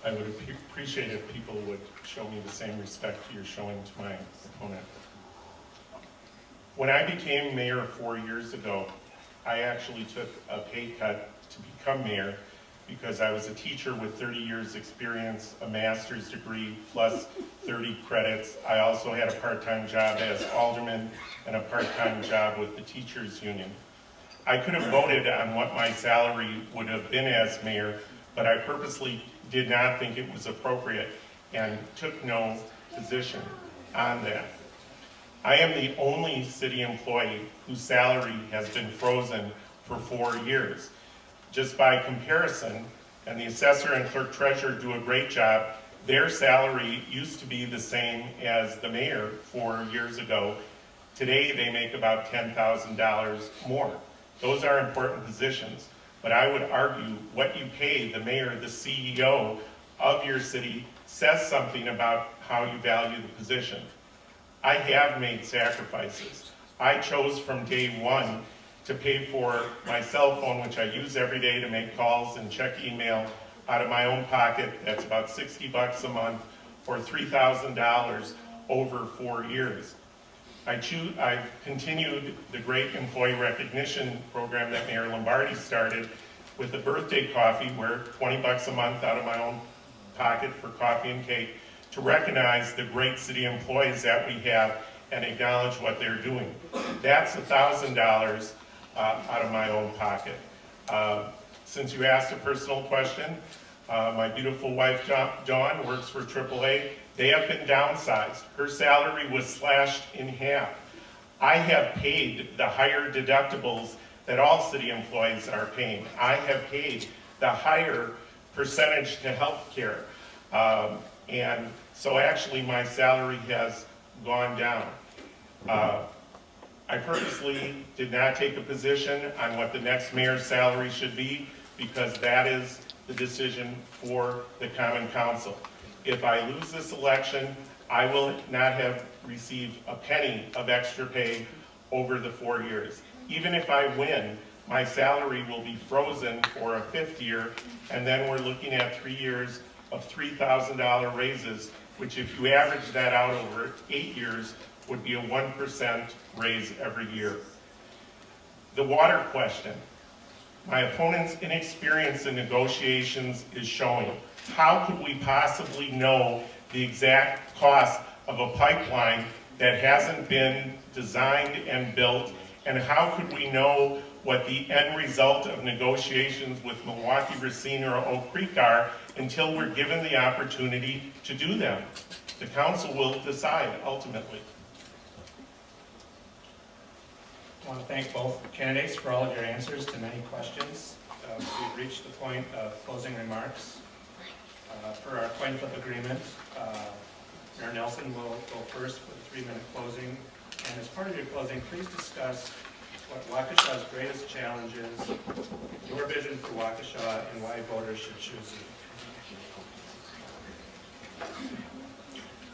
I would appreciate if people would show me the same respect you're showing to my opponent. When I became mayor 4 years ago, I actually took a pay cut to become mayor because I was a teacher with 30 years experience, a master's degree, plus 30 credits. I also had a part-time job as alderman and a part-time job with the teachers union. I could have voted on what my salary would have been as mayor, but I purposely did not think it was appropriate and took no position on that. I am the only city employee whose salary has been frozen for 4 years. Just by comparison, and the assessor and clerk treasurer do a great job, their salary used to be the same as the mayor 4 years ago. Today they make about $10,000 more. Those are important positions, but I would argue what you pay the mayor, the CEO of your city, says something about how you value the position. I have made sacrifices. I chose from day one to pay for my cell phone, which I use every day to make calls and check email, out of my own pocket. That's about 60 bucks a month, or $3,000 over 4 years. I've continued the great employee recognition program that Mayor Lombardi started with a birthday coffee, where 20 bucks a month out of my own pocket for coffee and cake, to recognize the great city employees that we have and acknowledge what they're doing. That's $1,000 out of my own pocket. Since you asked a personal question, my beautiful wife, Dawn, works for AAA. They have been downsized. Her salary was slashed in half. I have paid the higher deductibles that all city employees are paying. I have paid the higher percentage to health care. And so actually my salary has gone down. I purposely did not take a position on what the next mayor's salary should be, because that is the decision for the Common Council. If I lose this election, I will not have received a penny of extra pay over the 4 years. Even if I win, my salary will be frozen for a 5th year, and then we're looking at 3 years of $3,000 raises, which, if you average that out over 8 years, would be a 1% raise every year. The water question. My opponent's inexperience in negotiations is showing. How could we possibly know the exact cost of a pipeline that hasn't been designed and built? And how could we know what the end result of negotiations with Milwaukee, Racine, or Oak Creek are until we're given the opportunity to do them? The council will decide ultimately. I want to thank both candidates for all of your answers to many questions. We've reached the point of closing remarks. For our coin flip agreement, Mayor Nelson will go first for the 3-minute closing. And as part of your closing, please discuss what Waukesha's greatest challenge is, your vision for Waukesha, and why voters should choose you.